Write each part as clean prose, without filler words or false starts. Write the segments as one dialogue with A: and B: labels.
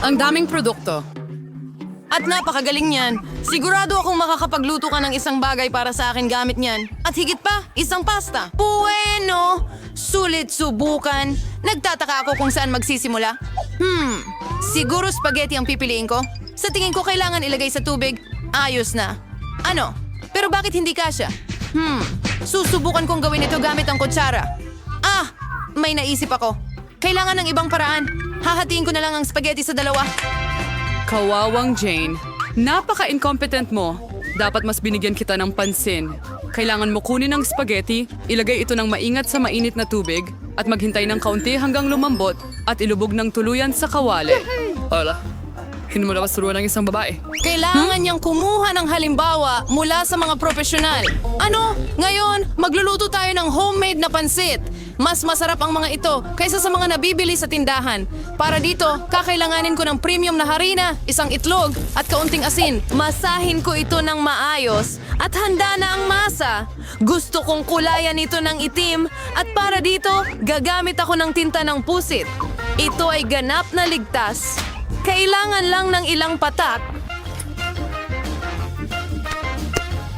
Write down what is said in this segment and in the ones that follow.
A: Ang daming produkto. At napakagaling niyan. Sigurado akong makakapagluto ka ng isang bagay para sa akin gamit niyan. At higit pa, isang pasta. Bueno! Sulit subukan. Nagtataka ako kung saan magsisimula. Siguro spaghetti ang pipiliin ko. Sa tingin ko kailangan ilagay sa tubig. Ayos na. Ano? Pero bakit hindi kasya? Susubukan kong gawin ito gamit ang kutsara. May naisip ako. Kailangan ng ibang paraan. Hahatiin ko na lang ang spaghetti sa dalawa.
B: Kawawang Jane, napaka-incompetent mo. Dapat mas binigyan kita ng pansin. Kailangan mo kunin ang spaghetti, ilagay ito ng maingat sa mainit na tubig, at maghintay ng kaunti hanggang lumambot at ilubog ng tuluyan sa kawali. Hala, hindi mo na masuruan ng isang babae.
A: Kailangan niyang kumuha ng halimbawa mula sa mga profesional. Ano? Ngayon, magluluto tayo ng homemade na pansit. Mas masarap ang mga ito kaysa sa mga nabibili sa tindahan. Para dito, kakailanganin ko ng premium na harina, isang itlog, at kaunting asin. Masahin ko ito ng maayos at handa na ang masa. Gusto kong kulayan ito ng itim at para dito, gagamit ako ng tinta ng pusit. Ito ay ganap na ligtas. Kailangan lang ng ilang patak.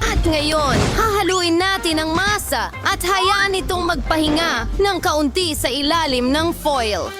A: At ngayon, hahaluin natin ang masa at hayaan itong magpahinga ng kaunti sa ilalim ng foil.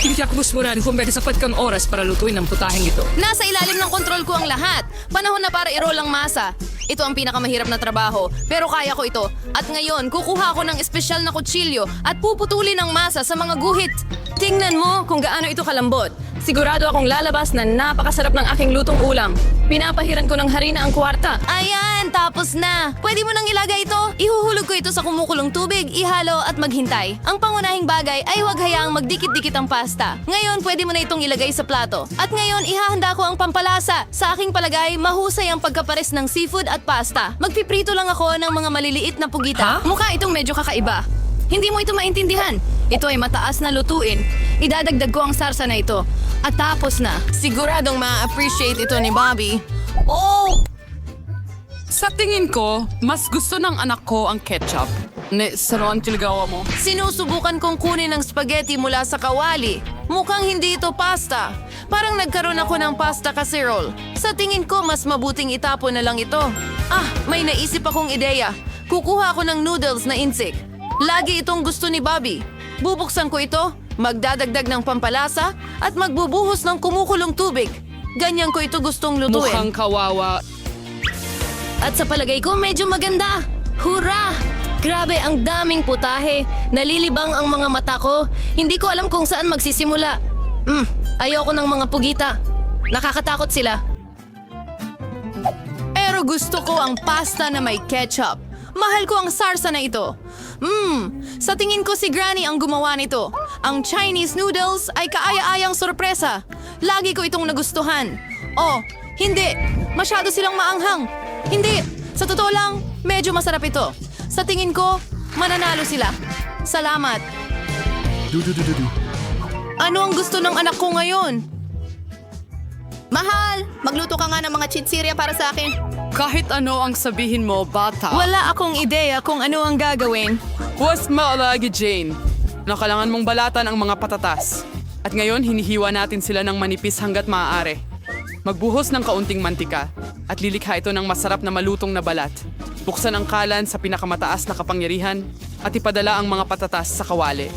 C: Hindi ako musmurahan kung may sapat kang oras para lutuin ang putaheng ito.
A: Nasa ilalim ng kontrol ko ang lahat. Panahon na para i-roll ang masa. Ito ang pinakamahirap na trabaho, pero kaya ko ito. At ngayon, kukuha ako ng espesyal na kutsilyo at puputulin ang masa sa mga guhit. Tingnan mo kung gaano ito kalambot. Sigurado akong lalabas na napakasarap ng aking lutong ulam. Pinapahiran ko ng harina ang kwarta. Ayan, tapos na. Pwede mo nang ilagay ito. Ihuhulog ko ito sa kumukulong tubig, ihalo at maghintay. Ang pangunahing bagay ay huwag hayaang magdikit-dikit ang pasta. Ngayon, pwede mo na itong ilagay sa plato. At ngayon, ihahanda ko ang pampalasa. Sa aking palagay, mahusay ang pagkapares ng seafood at pasta. Magpiprito lang ako ng mga maliliit na pugita. Mukha itong medyo kakaiba. Hindi mo ito maintindihan. Ito ay mataas na lutuin. Idadagdag ko ang sarsa na ito. At tapos na. Siguradong ma-appreciate ito ni Bobby. Oh!
B: Sa tingin ko, mas gusto ng anak ko ang ketchup. Saruan tilgawa mo.
A: Sinusubukan kong kunin ang spaghetti mula sa kawali. Mukhang hindi ito pasta. Parang nagkaroon ako ng pasta casserole. Sa tingin ko, mas mabuting itapon na lang ito. May naisip akong ideya. Kukuha ako ng noodles na insik. Lagi itong gusto ni Bobby. Bubuksan ko ito, magdadagdag ng pampalasa, at magbubuhos ng kumukulong tubig. Ganyan ko ito gustong lutuin.
B: Mukhang kawawa.
A: At sa palagay ko, medyo maganda. Hurra! Grabe, ang daming putahe. Nalilibang ang mga mata ko. Hindi ko alam kung saan magsisimula. Ayoko ng mga pugita. Nakakatakot sila. Pero gusto ko ang pasta na may ketchup. Mahal ko ang sarsa na ito. Sa tingin ko si Granny ang gumawa nito. Ang Chinese noodles ay kaaya-ayang sorpresa. Lagi ko itong nagustuhan. Oh, hindi. Masyado silang maanghang. Hindi. Sa totoo lang, medyo masarap ito. Sa tingin ko, mananalo sila. Salamat. Ano ang gusto ng anak ko ngayon? Mahal, magluto ka nga ng mga chinsirya para sa akin.
B: Kahit ano ang sabihin mo, bata.
A: Wala akong ideya kung ano ang gagawin.
B: Huwag maalagi, Jane. Kailangan mong balatan ang mga patatas. At ngayon, hinihiwa natin sila ng manipis hanggat maaari. Magbuhos ng kaunting mantika at lilikha ito ng masarap na malutong na balat. Buksan ang kalan sa pinakamataas na kapangyarihan at ipadala ang mga patatas sa kawali.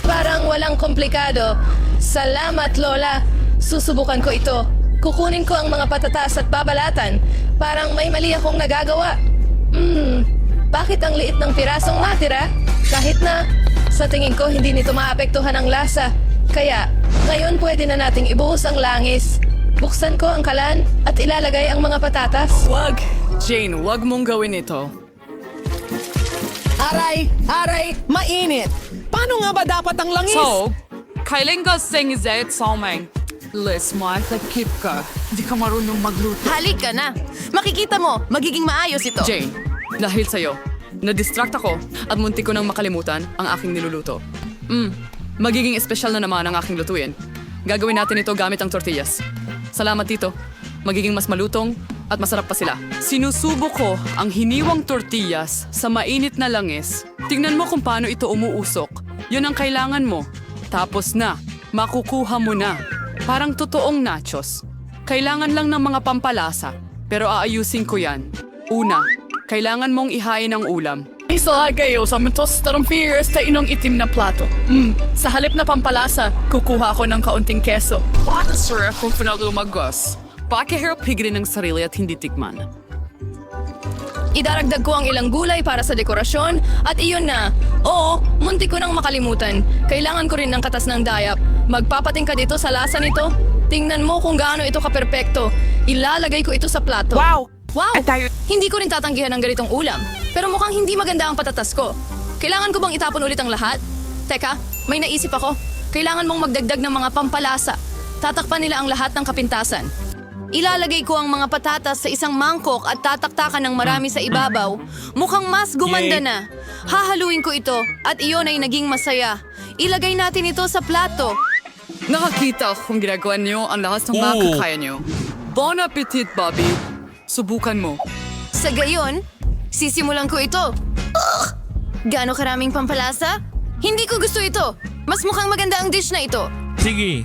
D: Parang walang komplikado. Salamat, Lola. Susubukan ko ito. Kukunin ko ang mga patatas at babalatan. Parang may mali akong nagagawa. Bakit ang liit ng pirasong natira? Kahit na, sa tingin ko hindi nito maapektuhan ang lasa. Kaya, ngayon pwede na nating ibuhos ang langis. Buksan ko ang kalan at ilalagay ang mga patatas.
B: Wag! Jane, wag mong gawin ito.
A: Aray, mainit. Paano nga ba dapat ang langis?
B: So, kailan ka singizet sa umay? Liz, makikip ka. Di ka marunong magluto.
A: Halik ka na. Makikita mo, magiging maayos ito.
B: Jane, dahil sa'yo, na-distract ako at munti ko nang makalimutan ang aking niluluto. Magiging espesyal na naman ang aking lutuin. Gagawin natin ito gamit ang tortillas. Salamat dito. Magiging mas malutong at masarap pa sila. Sinusubo ko ang hiniwang tortillas sa mainit na langis. Tingnan mo kung paano ito umuusok. Yun ang kailangan mo. Tapos na. Makukuha mo na. Parang totoong nachos. Kailangan lang ng mga pampalasa. Pero aayusin ko yan. Una, kailangan mong ihain ang ulam.
E: Isa kayo sa mentos tarumpires sa inong itim na plato. Sa halip na pampalasa, kukuha ko ng kaunting keso.
B: What sir, kung pinalumagos. Pakihirap higrin ng sarili at hindi tikman.
D: Idaragdag ko ang ilang gulay para sa dekorasyon at iyon na. Oo, munti ko nang makalimutan. Kailangan ko rin ng katas ng dayap. Magpapating ka dito sa lasa nito. Tingnan mo kung gaano ito kaperpekto. Ilalagay ko ito sa plato.
F: Wow!
D: Wow!
F: At tayo-
D: Hindi ko rin tatanggihan ng ganitong ulam. Pero mukhang hindi maganda ang patatas ko. Kailangan ko bang itapon ulit ang lahat? Teka, may naisip ako. Kailangan mong magdagdag ng mga pampalasa. Tatakpan nila ang lahat ng kapintasan. Ilalagay ko ang mga patatas sa isang mangkok at tataktakan ng marami sa ibabaw. Mukhang mas gumanda na. Hahaluin ko ito at iyon ay naging masaya. Ilagay natin ito sa plato.
B: Nakakita kung ginagawa niyo ang lahat ng makakaya niyo. Bon appetit, Bobby. Subukan mo.
A: Sa gayon, sisimulan ko ito. Ugh! Gaano karaming pampalasa? Hindi ko gusto ito. Mas mukhang maganda ang dish na ito.
F: Sige.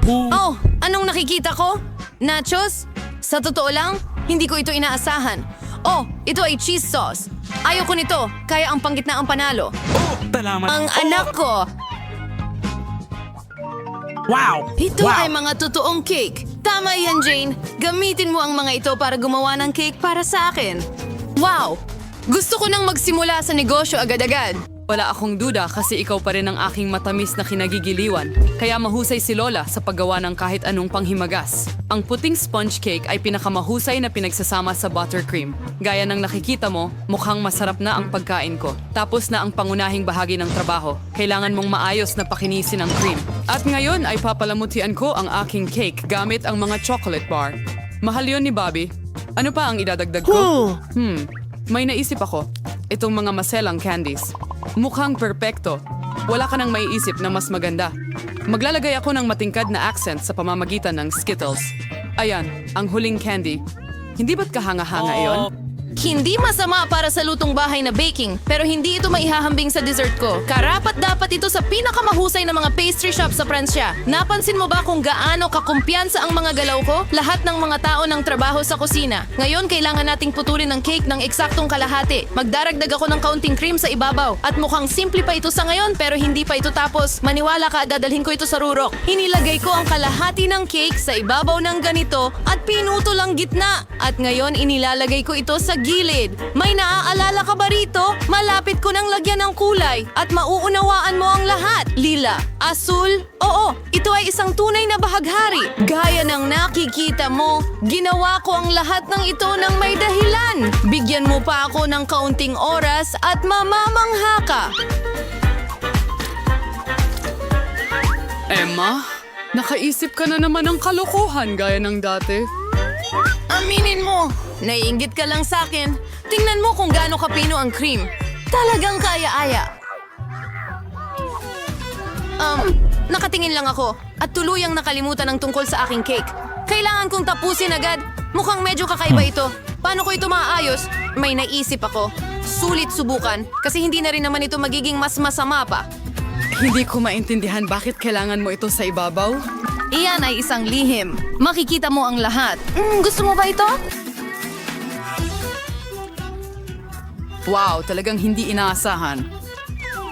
A: Oh, anong nakikita ko? Nachos? Sa totoo lang, hindi ko ito inaasahan. Oh, ito ay cheese sauce. Ayaw ko nito, kaya ang panggitna ang panalo.
F: Salamat.
A: Ang anak ko,
F: Wow!
A: ito
F: wow.
A: ay mga totoong cake. Tama yan, Jane. Gamitin mo ang mga ito para gumawa ng cake para sa akin. Wow! Gusto ko nang magsimula sa negosyo agad-agad.
B: Wala akong duda kasi ikaw pa rin ang aking matamis na kinagigiliwan. Kaya mahusay si Lola sa paggawa ng kahit anong panghimagas. Ang puting sponge cake ay pinakamahusay na pinagsasama sa buttercream. Gaya ng nakikita mo, mukhang masarap na ang pagkain ko. Tapos na ang pangunahing bahagi ng trabaho. Kailangan mong maayos na pakinisin ang cream. At ngayon ay papalamutian ko ang aking cake gamit ang mga chocolate bar. Mahal yun ni Bobby. Ano pa ang idadagdag ko? May naisip ako. Itong mga maselang candies. Mukhang perpekto. Wala ka nang maiisip na mas maganda. Maglalagay ako ng matingkad na accent sa pamamagitan ng Skittles. Ayan, ang huling candy. Hindi ba't kahanga-hanga iyon?
A: Hindi masama para sa lutong bahay na baking, pero hindi ito maihahambing sa dessert ko. Karapat-dapat ito sa pinakamahusay na mga pastry shop sa Pransya. Napansin mo ba kung gaano kakumpiyansa ang mga galaw ko? Lahat ng mga tao ng trabaho sa kusina. Ngayon, kailangan nating putulin ng cake ng eksaktong kalahati. Magdaragdag ako ng kaunting cream sa ibabaw. At mukhang simple pa ito sa ngayon, pero hindi pa ito tapos. Maniwala ka, dadalhin ko ito sa rurok. Hinilagay ko ang kalahati ng cake sa ibabaw ng ganito at pinutol ang gitna. At ngayon, inilalagay ko ito sa gilid. May naaalala ka ba rito? Malapit ko nang lagyan ng kulay at mauunawaan mo ang lahat. Lila, asul, oo, ito ay isang tunay na bahaghari. Gaya ng nakikita mo, ginawa ko ang lahat ng ito ng may dahilan. Bigyan mo pa ako ng kaunting oras at mamamangha ka.
B: Emma, nakaisip ka na naman ng kalokohan gaya ng dati.
A: Aminin mo, naiinggit ka lang sa akin. Tingnan mo kung gaano kapino ang cream. Talagang kaya-aya. Nakatingin lang ako at tuluyang nakalimutan ang tungkol sa aking cake. Kailangan kong tapusin agad. Mukhang medyo kakaiba ito. Paano ko ito maaayos? May naisip ako. Sulit subukan kasi hindi na rin naman ito magiging mas masama pa.
B: Hindi ko maintindihan bakit kailangan mo ito sa ibabaw.
A: Iyan ay isang lihim. Makikita mo ang lahat. Gusto mo ba ito?
B: Wow, talagang hindi inaasahan.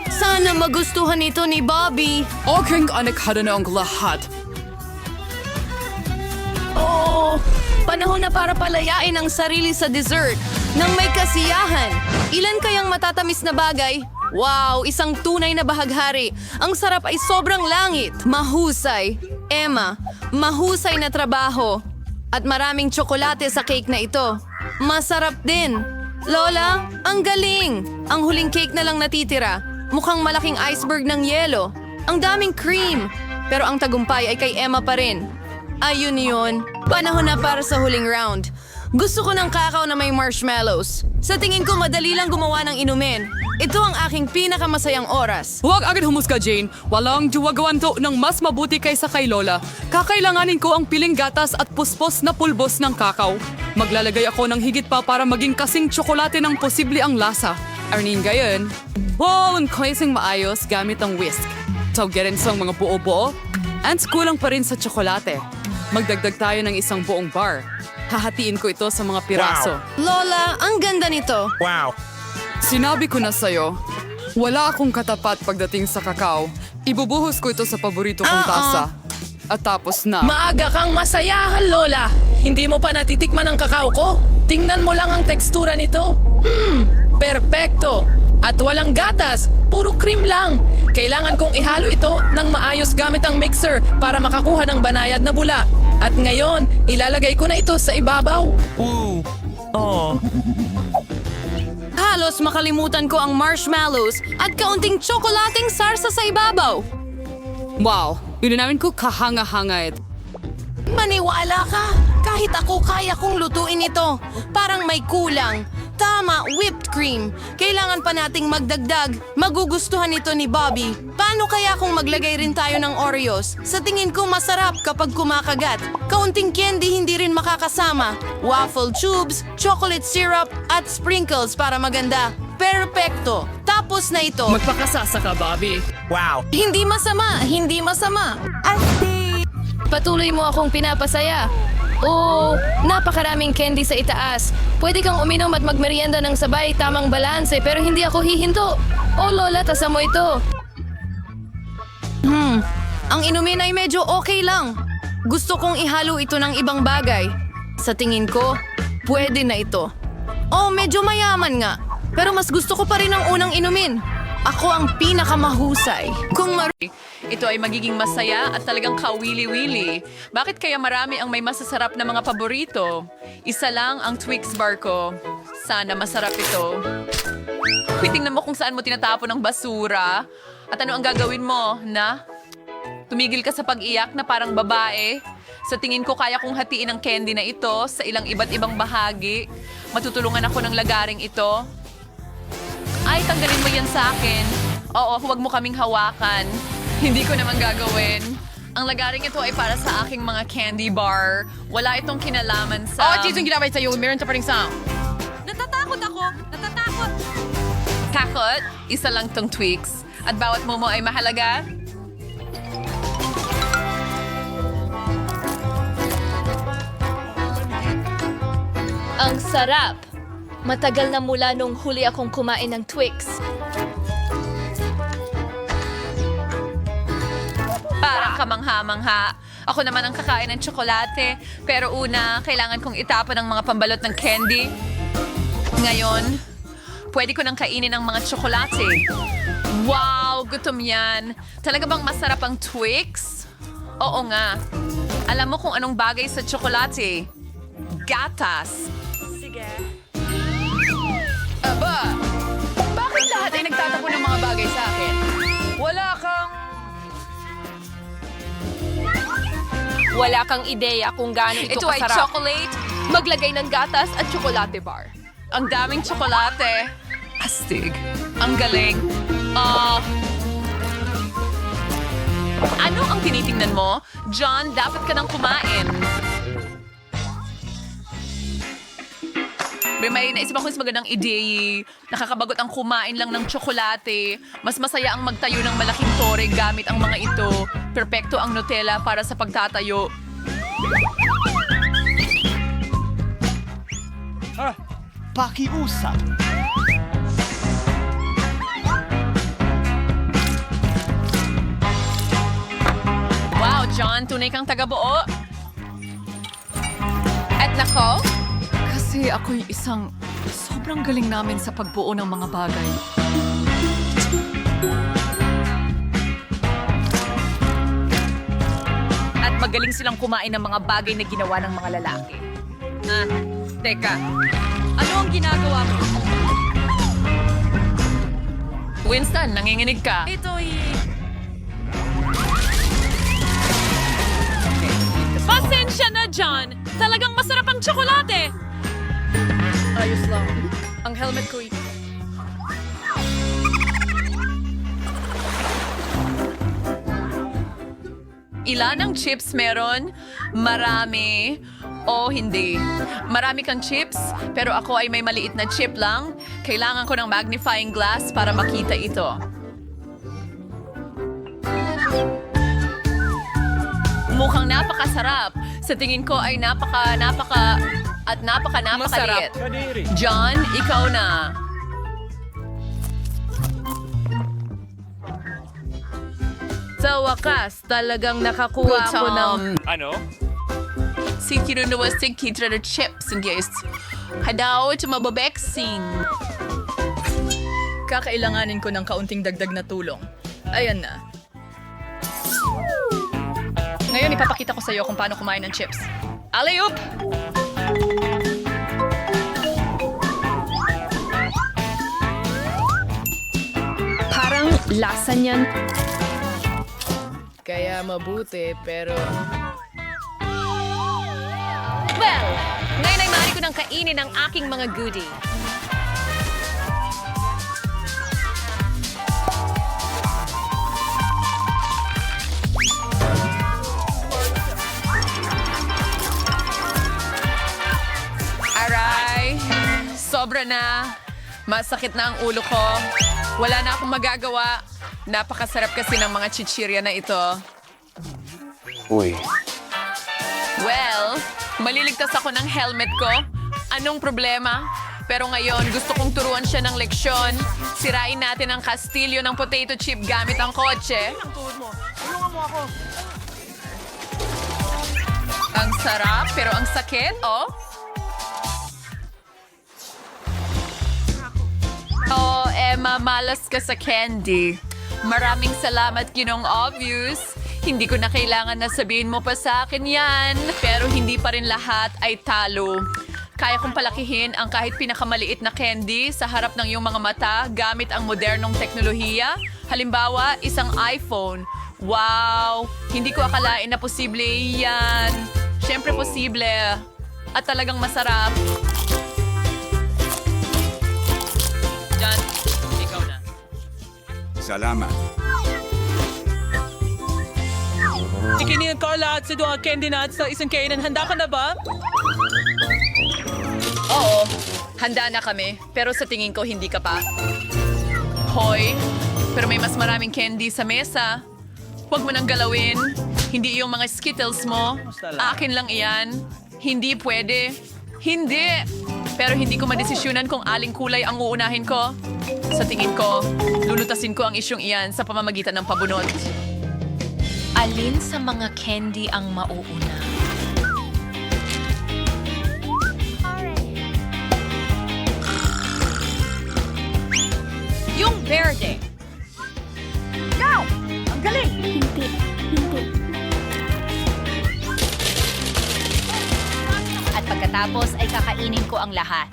A: Sana magustuhan ito ni Bobby.
B: Aking anaghada na ang lahat.
A: Oo, panahon na para palayain ang sarili sa dessert nang may kasiyahan. Ilan kayang matatamis na bagay? Wow, isang tunay na bahaghari. Ang sarap ay sobrang langit. Mahusay. Emma, mahusay na trabaho. At maraming tsokolate sa cake na ito. Masarap din. Lola, ang galing. Ang huling cake na lang natitira. Mukhang malaking iceberg ng yelo. Ang daming cream. Pero ang tagumpay ay kay Emma pa rin. Ayun yun. Panahon na para sa huling round. Gusto ko ng kakao na may marshmallows. Sa tingin ko madali lang gumawa ng inumin. Ito ang aking pinakamasayang oras.
B: Huwag agad humusga, Jane. Walang duwagawan to ng mas mabuti kaysa kay Lola. Kakailanganin ko ang piling gatas at puspos na pulbos ng kakao. Maglalagay ako ng higit pa para maging kasing tsokolate ng posible ang lasa. Arnin gayon. Wow, ang klaseng maayos gamit ang whisk. Tawgerin sa mga buo-buo. Ants, kulang pa rin sa tsokolate. Magdagdag tayo ng isang buong bar. Hahatiin ko ito sa mga piraso.
A: Lola, ang ganda nito.
F: Wow.
B: Sinabi ko na sa'yo, wala akong katapat pagdating sa kakao. Ibubuhos ko ito sa paborito kong tasa. At tapos na.
D: Maaga kang masayahan, Lola. Hindi mo pa natitikman ang kakao ko? Tingnan mo lang ang tekstura nito. Perpekto. At walang gatas. Puro cream lang. Kailangan kong ihalo ito ng maayos gamit ang mixer para makakuha ng banayad na bula. At ngayon, ilalagay ko na ito sa ibabaw.
F: Ooh. Oh.
A: Halos makalimutan ko ang marshmallows at kaunting tsokolating sarsa sa ibabaw.
B: Wow, namin ko kahanga-hanga ito.
A: Maniwala ka! Kahit ako kaya kong lutuin ito. Parang may kulang. Tama, whipped cream. Kailangan pa nating magdagdag. Magugustuhan ito ni Bobby. Paano kaya kung maglagay rin tayo ng Oreos? Sa tingin ko masarap kapag kumakagat. Kaunting candy hindi rin makakasama. Waffle tubes, chocolate syrup, at sprinkles para maganda. Perpekto! Tapos na ito.
C: Magpakasasa ka, Bobby.
F: Wow.
A: Hindi masama! Hindi masama!
D: Patuloy mo akong pinapasaya. Oh, napakaraming candy sa itaas. Pwede kang uminom at magmerienda ng sabay, tamang balanse, pero hindi ako hihinto. Oh, Lola, tasa mo ito.
A: Ang inumin ay medyo okay lang. Gusto kong ihalo ito ng ibang bagay. Sa tingin ko, pwede na ito. Oh, medyo mayaman nga. Pero mas gusto ko pa rin ang unang inumin. Ako ang pinakamahusay. Kung
B: Ito ay magiging masaya at talagang kawili-wili. Bakit kaya marami ang may masasarap na mga paborito? Isa lang ang Twix bar ko. Sana masarap ito. Tingnan mo kung saan mo tinatapon ang basura. At ano ang gagawin mo, na? Tumigil ka sa pag-iyak na parang babae. Sa tingin ko kaya kong hatiin ang candy na ito sa ilang iba't ibang bahagi. Matutulungan ako ng lagaring ito. Ay, tanggalin mo yan sa akin. Oo, huwag mo kaming hawakan. Hindi ko naman gagawin. Ang lagaring ito ay para sa aking mga candy bar. Wala itong kinalaman sa...
A: yung ginamit sa'yo, meron sa paring sound.
B: Natatakot ako! Natatakot! Takot? Isa lang tong Twix. At bawat momo ay mahalaga.
G: Ang sarap! Matagal na mula nung huli akong kumain ng Twix.
B: Parang kamangha-mangha. Ako naman ang kakain ng tsokolate. Pero una, kailangan kong itapon ang mga pambalot ng candy. Ngayon, pwede ko nang kainin ang mga tsokolate. Wow, gutom yan. Talaga bang masarap ang Twix? Oo nga. Alam mo kung anong bagay sa tsokolate? Gatas. Aba, bakit lahat ay nagtatapon ng mga bagay sa akin?
G: Wala kang ideya kung gaano ito
B: Ito ay
G: kasarap.
B: chocolate.
G: Maglagay ng gatas at tsokolate bar.
B: Ang daming tsokolate. Astig. Ang galing. Ano ang tinitingnan mo? John, dapat ka nang kumain. May naisip ako mas magandang ideya. Nakakabagot ang kumain lang ng tsokolate. Mas masaya ang magtayo ng malaking tore gamit ang mga ito. Perpekto ang Nutella para sa pagtatayo.
F: Pakiusap.
B: Wow, John, tunay kang taga-buo. At nako, kasi ako'y isang sobrang galing namin sa pagbuo ng mga bagay. At magaling silang kumain ng mga bagay na ginawa ng mga lalaki. Teka. Ano ang ginagawa mo? Winston, nanginginig ka. Ito'y... Pasensya na, John! Talagang masarap ang tsokolate! Ayos lang. Ang helmet ko Ilan ang chips meron? Marami. O hindi. Marami kang chips, pero ako ay may maliit na chip lang. Kailangan ko ng magnifying glass para makita ito.
H: Mukhang napakasarap. Sa tingin ko ay napakaliit. John, ikaw na.
D: Sa wakas, talagang nakakuha ako ng...
H: Si kinunuwas ng kitra na chips and guys. Hadaw, tumababeksin.
E: Kakailanganin ko ng kaunting dagdag na tulong. Ayan na. Ngayon ipapakita ko sa iyo kung paano kumain ng chips. Alley-oop!
A: Parang lasa niyan.
D: Kaya mabuti, pero...
G: Well, ngayon ay maaari ko nang kainin ang aking mga goodie.
H: Aray, sobra na. Masakit na ang ulo ko. Wala na akong magagawa. Napakasarap kasi ng mga chichirya na ito.
I: Uy.
H: Well, maliligtas ako ng helmet ko. Anong problema? Pero ngayon, gusto kong turuan siya ng leksyon. Sirain natin ang kastilyo ng potato chip gamit ang kotse. Ang sarap, pero ang sakit, oh. Oh, Emma, malas ka sa candy. Maraming salamat, Ginong Obvious. Hindi ko na kailangan na sabihin mo pa sa akin yan. Pero hindi pa rin lahat ay talo. Kaya kong palakihin ang kahit pinakamaliit na candy sa harap ng iyong mga mata gamit ang modernong teknolohiya. Halimbawa, isang iPhone. Wow! Hindi ko akalain na posible yan. Siyempre posible. At talagang masarap. John, ikaw na.
J: Salamat.
F: Ikinin ko lahat sa duha candy nuts sa isang kainan. Handa ka na ba?
H: Oo, handa na kami. Pero sa tingin ko, hindi ka pa. Hoy, pero may mas maraming candy sa mesa. Huwag mo nang galawin. Hindi yung mga Skittles mo. Akin lang iyan. Hindi pwede. Hindi. Pero hindi ko madesisyonan kung aling kulay ang uunahin ko. Sa tingin ko, lulutasin ko ang isyong iyan sa pamamagitan ng pabunot.
G: Alin sa mga candy ang mauuna? Yung verde. Go! Ang galing! Hindi. At pagkatapos ay kakainin ko ang lahat.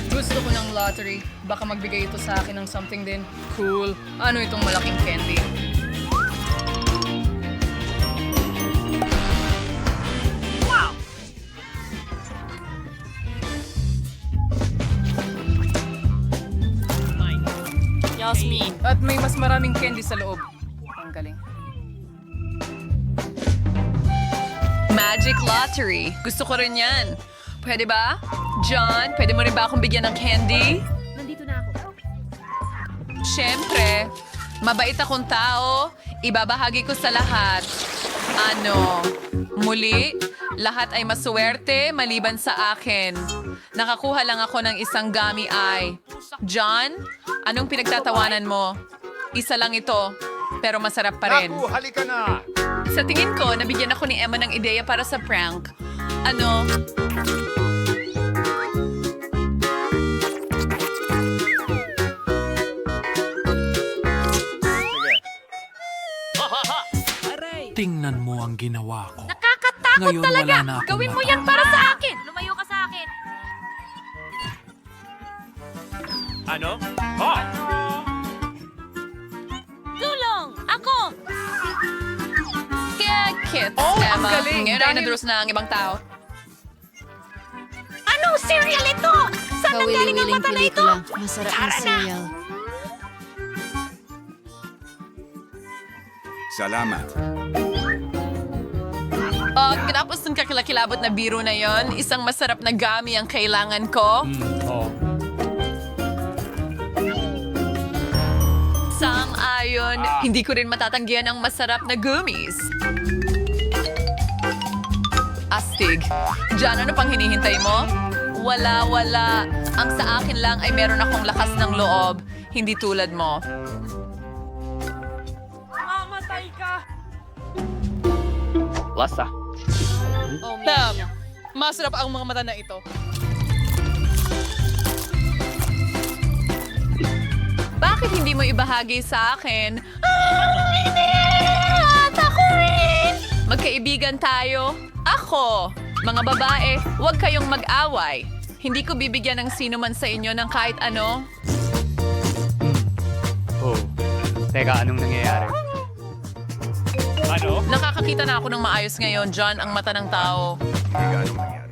E: Gusto ko ng lottery. Baka magbigay ito sa akin ng something din. Cool. Ano itong malaking candy?
B: Yasmin.
E: At may mas maraming candy sa loob. Ang galing.
H: Magic Lottery. Gusto ko rin yan. Pwede ba? John, pwede mo rin ba akong bigyan ng candy?
G: Nandito na ako.
H: Siyempre, mabait akong tao. Ibabahagi ko sa lahat. Ano? Muli, lahat ay maswerte maliban sa akin. Nakakuha lang ako ng isang gummy eye. John, anong pinagtatawanan mo? Isa lang ito, pero masarap pa rin.
J: Halika na!
H: Sa tingin ko, nabigyan ako ni Emma ng ideya para sa prank. Ano?
K: Tingnan mo ang ginawa ko.
G: Nakakatakot
K: Ngayon,
G: talaga!
K: wala na akong
G: Gawin mo
K: mata.
G: yan para sa akin! Lumayo ka sa akin!
F: Ano? Oh!
G: Tulong! Ako!
H: Kaya kits,
E: Oh, ang
H: Emma.
E: galing!
H: Ngayon ay
E: Dahil-
H: naduros na ang ibang tao.
G: Anong cereal ito? Saan nanggaling ang mata na ito?
A: Masarap na cereal.
J: Salamat.
H: Tinapos ng kakilakilabot na biro na yon, isang masarap na gummy ang kailangan ko. Sang-ayon, hindi ko rin matatanggihan ang masarap na gummies. Astig. Diyan, ano pang hinihintay mo? Wala. Ang sa akin lang ay meron akong lakas ng loob. Hindi tulad mo.
F: Masarap ang mga mata na ito.
H: Bakit hindi mo ibahagi sa akin? Magkaibigan tayo. Ako. Mga babae, huwag kayong mag-away. Hindi ko bibigyan ng sino man sa inyo ng kahit ano.
I: Teka, anong nangyayari? Ano?
H: Nakakakita na ako ng maayos ngayon, John, ang mata ng tao.
I: Teka, anong nangyayari?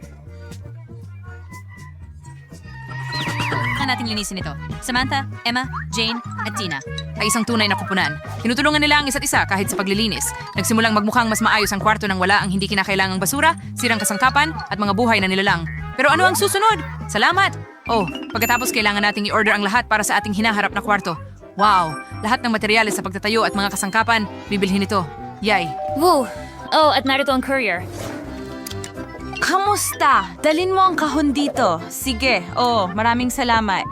A: Nating linisin ito. Samantha, Emma, Jane, at Tina ay isang tunay na kupunan. Tinutulungan nila ang isa't isa kahit sa paglilinis. Nagsimulang magmukhang mas maayos ang kwarto nang wala ang hindi kinakailangang basura, sirang kasangkapan, at mga buhay na nilalang. Pero ano ang susunod? Salamat! Oh, pagkatapos kailangan nating i-order ang lahat para sa ating hinaharap na kwarto. Wow! Lahat ng materyales sa pagtatayo at mga kasangkapan, bibilhin ito. Yay!
G: Woo! Oh, at narito ang courier.
A: Kamusta? Dalin mo ang kahon dito. Sige. Oh, maraming salamat.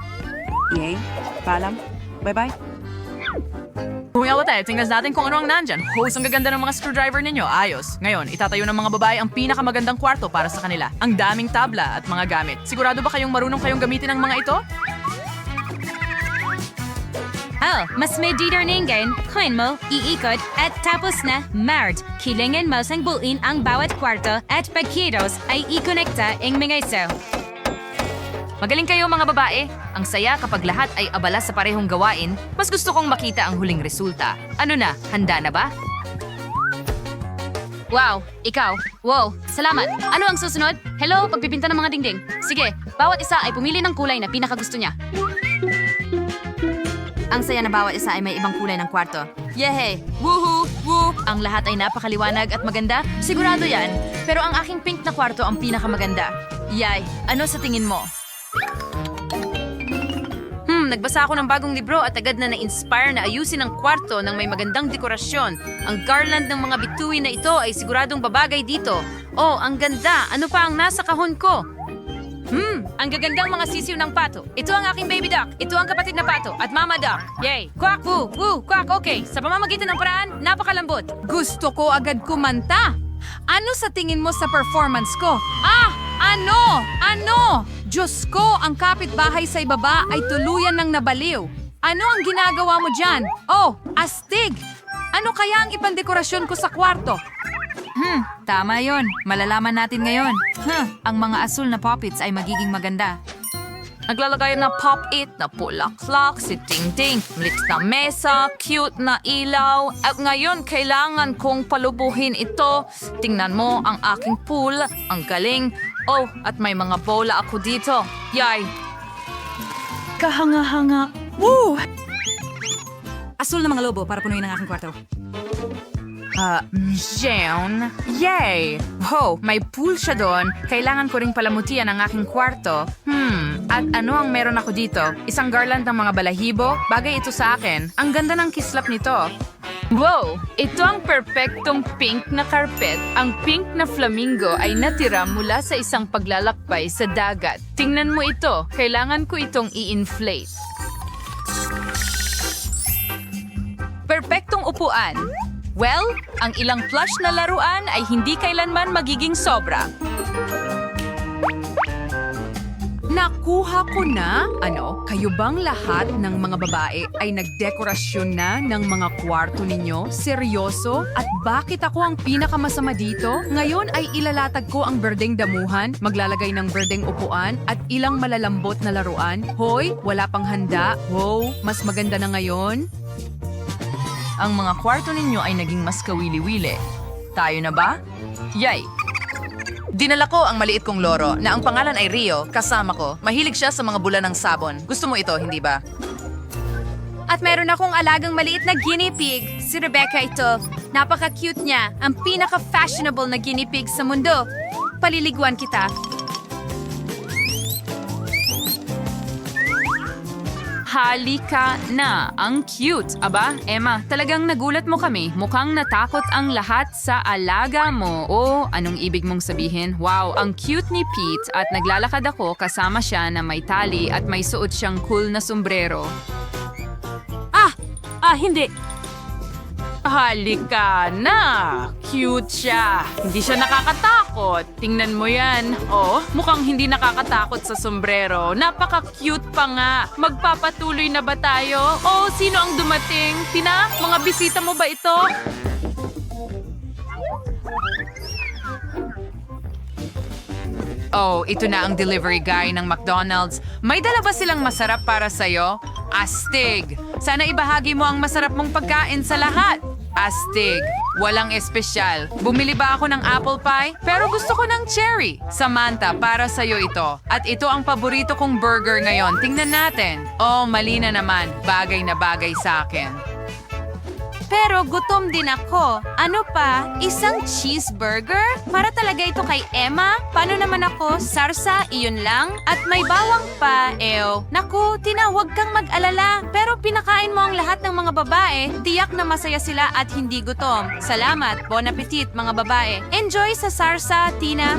A: Yay. Paalam. Bye-bye.
B: Humiyawa tayo, tingnan natin kung ano ang nandyan. Hose, ang gaganda ng mga screwdriver ninyo. Ayos. Ngayon, itatayo ng mga babae ang pinakamagandang kwarto para sa kanila. Ang daming tabla at mga gamit. Sigurado ba kayong marunong kayong gamitin ang mga ito?
G: Oh, mas may didarningen, coin mo, iikot, at tapos na, mard. Kailangan mo sang buuin ang bawat kwarto at pagkitos ay ikonekta ang mga iso.
A: Magaling kayo mga babae. Ang saya kapag lahat ay abala sa parehong gawain. Mas gusto kong makita ang huling resulta. Ano na, handa na ba? Wow, ikaw. Wow, salamat. Ano ang susunod? Hello, pagpipinta ng mga dingding. Sige, bawat isa ay pumili ng kulay na pinakagusto niya. Ang saya na bawat isa ay may ibang kulay ng kwarto. Yehe! Woohoo! Woo! Ang lahat ay napakaliwanag at maganda. Sigurado yan. Pero ang aking pink na kwarto ang pinakamaganda. Yay! Ano sa tingin mo? Nagbasa ako ng bagong libro at agad na na-inspire na ayusin ang kwarto ng may magandang dekorasyon. Ang garland ng mga bituin na ito ay siguradong babagay dito. Oh, ang ganda! Ano pa ang nasa kahon ko? Ang gagandang mga sisiw ng pato. Ito ang aking baby duck. Ito ang kapatid na pato. At mama duck. Yay! Quack! Woo! Woo! Quack! Okay. Sa pamamagitan ng paraan, napakalambot. Gusto ko agad kumanta. Ano sa tingin mo sa performance ko? Ano? Diyos ko, ang kapitbahay sa ibaba ay tuluyan ng nabaliw. Ano ang ginagawa mo dyan? Oh, astig! Ano kaya ang ipandekorasyon ko sa kwarto? Tama yon. Malalaman natin ngayon. Ang mga asul na puppets ay magiging maganda. Naglalagay na pop-it na pulaklak, si Ting-Ting, lit na mesa, cute na ilaw. At ngayon, kailangan kong palubuhin ito. Tingnan mo ang aking pool. Ang galing. Oh, at may mga bola ako dito. Yay! Kahanga-hanga. Woo! Asul na mga lobo para punuin ang aking kwarto. Jeon. Yay! Ho, may pool siya doon. Kailangan ko ring palamutian ang aking kwarto. At ano ang meron ako dito? Isang garland ng mga balahibo? Bagay ito sa akin. Ang ganda ng kislap nito. Wow! Ito ang perpektong pink na carpet. Ang pink na flamingo ay natira mula sa isang paglalakbay sa dagat. Tingnan mo ito. Kailangan ko itong i-inflate. Perpektong upuan. Well, ang ilang plush na laruan ay hindi kailanman magiging sobra. Nakuha ko na? Ano? Kayo bang lahat ng mga babae ay nagdekorasyon na ng mga kwarto ninyo? Seryoso? At bakit ako ang pinakamasama dito? Ngayon ay ilalatag ko ang berdeng damuhan, maglalagay ng berdeng upuan, at ilang malalambot na laruan. Hoy, wala pang handa. Wow, mas maganda na ngayon. Ang mga kwarto ninyo ay naging mas kawili-wili. Tayo na ba? Yay! Dinala ko ang maliit kong loro na ang pangalan ay Rio, kasama ko. Mahilig siya sa mga bula ng sabon. Gusto mo ito, hindi ba? At meron akong alagang maliit na guinea pig. Si Rebecca ito. Napaka-cute niya. Ang pinaka-fashionable na guinea pig sa mundo. Paliliguan kita.
G: Halika na. Ang cute. Aba, Emma, talagang nagulat mo kami. Mukhang natakot ang lahat sa alaga mo. O, anong ibig mong sabihin? Wow, ang cute ni Pete at naglalakad ako kasama siya na may tali at may suot siyang cool na sombrero. Hindi. Halika na! Cute siya. Hindi siya nakakatakot. Tingnan mo yan. Oh, mukhang hindi nakakatakot sa sombrero. Napaka-cute pa nga. Magpapatuloy na ba tayo? Oh, sino ang dumating? Tina, mga bisita mo ba ito? Oh, ito na ang delivery guy ng McDonald's. May dala ba silang masarap para sa'yo? Astig! Sana ibahagi mo ang masarap mong pagkain sa lahat. Astig! Walang espesyal. Bumili ba ako ng apple pie? Pero gusto ko ng cherry. Samantha, para sa'yo ito. At ito ang paborito kong burger ngayon. Tingnan natin. Oh, mali na naman. Bagay na bagay sa akin. Pero gutom din ako. Ano pa? Isang cheeseburger? Para talaga ito kay Emma? Paano naman ako? Sarsa, iyon lang? At may bawang pa, ew. Naku, Tina, huwag kang mag-alala. Pero pinakain mo ang lahat ng mga babae. Tiyak na masaya sila at hindi gutom. Salamat. Bon appetit, mga babae. Enjoy sa sarsa, Tina.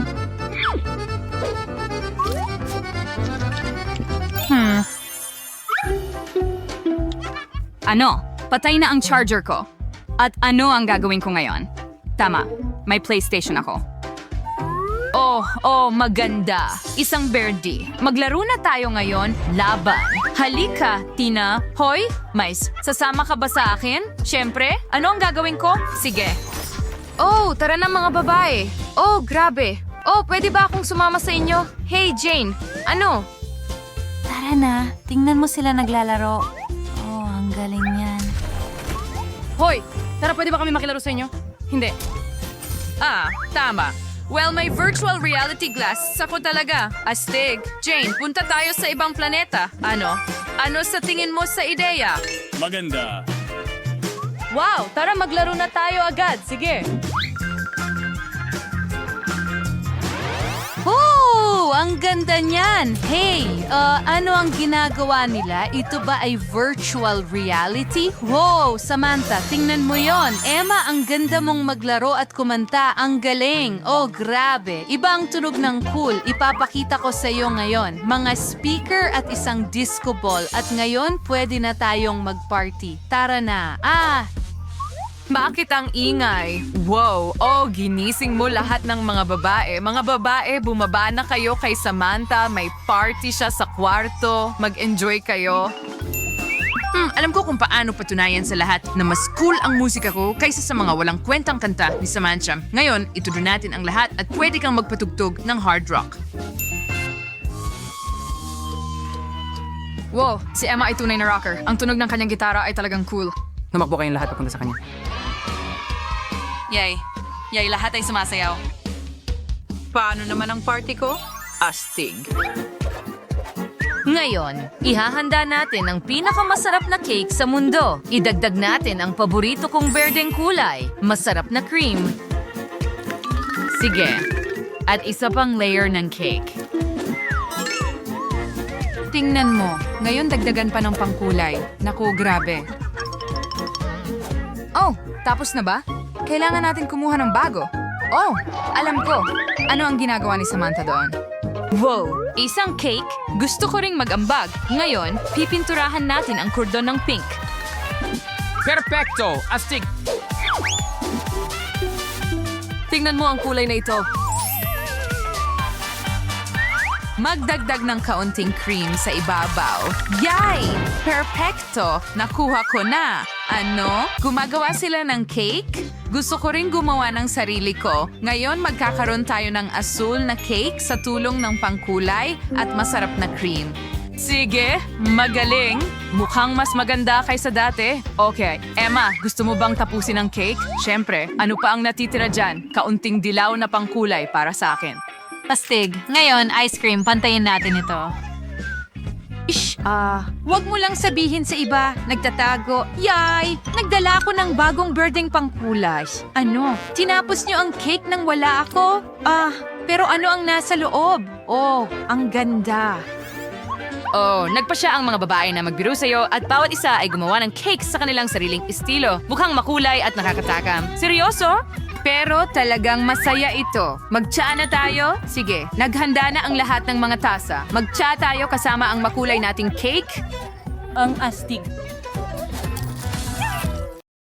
G: Ano? Patay na ang charger ko. At ano ang gagawin ko ngayon? Tama, may PlayStation ako. Oh, maganda. Isang birdie. Maglaro na tayo ngayon. Laban. Halika, Tina. Hoy, Mais, sasama ka ba sa akin? Siyempre, ano ang gagawin ko? Sige. Oh, tara na mga babae. Oh, grabe. Oh, pwede ba akong sumama sa inyo? Hey, Jane. Ano? Tara na. Tingnan mo sila naglalaro. Oh, ang galing yan. Hoy! Tara, pwede ba kami makilaro sa inyo? Hindi. Tama. Well, may virtual reality glasses ako talaga. Astig. Jane, punta tayo sa ibang planeta. Ano? Ano sa tingin mo sa ideya?
J: Maganda.
A: Wow, tara maglaro na tayo agad. Sige. Oh, ang ganda niyan. Hey, ano ang ginagawa nila? Ito ba ay virtual reality? Wow, Samantha, tingnan mo yon. Emma, ang ganda mong maglaro at kumanta. Ang galing. Oh, grabe. Iba ang tunog ng cool. Ipapakita ko sa iyo ngayon. Mga speaker at isang disco ball. At ngayon, pwede na tayong mag-party. Tara na. Bakit ang ingay? Wow! Oh, ginising mo lahat ng mga babae. Mga babae, bumaba na kayo kay Samantha. May party siya sa kwarto. Mag-enjoy kayo. Alam ko kung paano patunayan sa lahat na mas cool ang musika ko kaysa sa mga walang kwentang kanta ni Samantha. Ngayon, itudo natin ang lahat at pwede kang magpatugtog ng hard rock. Wow! Si Emma ay tunay na rocker. Ang tunog ng kanyang gitara ay talagang cool.
B: Tumakbo kayong lahat papunta sa kanya.
A: Yay! Yay, lahat ay sumasayaw.
H: Paano naman ang party ko? Astig.
A: Ngayon, ihahanda natin ang pinakamasarap na cake sa mundo. Idagdag natin ang paborito kong berdeng kulay, masarap na cream. Sige. At isa pang layer ng cake.
G: Tingnan mo. Ngayon dagdagan pa ng pangkulay. Naku, grabe. Oh, tapos na ba? Kailangan natin kumuha ng bago. Oh, alam ko. Ano ang ginagawa ni Samantha doon? Wow, isang cake? Gusto ko ring mag-ambag. Ngayon, pipinturahan natin ang kordon ng pink.
C: Perfecto! Astig!
A: Tingnan mo ang kulay na ito. Magdagdag ng kaunting cream sa ibabaw. Yay! Perfecto! Nakuha ko na. Ano? Gumagawa sila ng cake? Gusto ko rin gumawa ng sarili ko. Ngayon magkakaroon tayo ng asul na cake sa tulong ng pangkulay at masarap na cream. Sige, magaling. Mukhang mas maganda kaysa dati. Okay, Emma, gusto mo bang tapusin ang cake? Siyempre, ano pa ang natitira dyan? Kaunting dilaw na pangkulay para sa akin.
G: Pastig. Ngayon, ice cream. Pantayin natin ito. Wag mo lang sabihin sa iba. Nagtatago. Yay! Nagdala ako ng bagong birding pangkulay. Ano? Tinapos niyo ang cake nang wala ako? Pero ano ang nasa loob? Oh, ang ganda.
A: Oh, nagpasya ang mga babae na magbiro sa'yo at bawat isa ay gumawa ng cake sa kanilang sariling estilo. Mukhang makulay at nakakatakam. Seryoso?
G: Pero talagang masaya ito. Mag-tsa na tayo? Sige, naghanda na ang lahat ng mga tasa. Mag-tsa tayo kasama ang makulay nating cake.
F: Ang astig.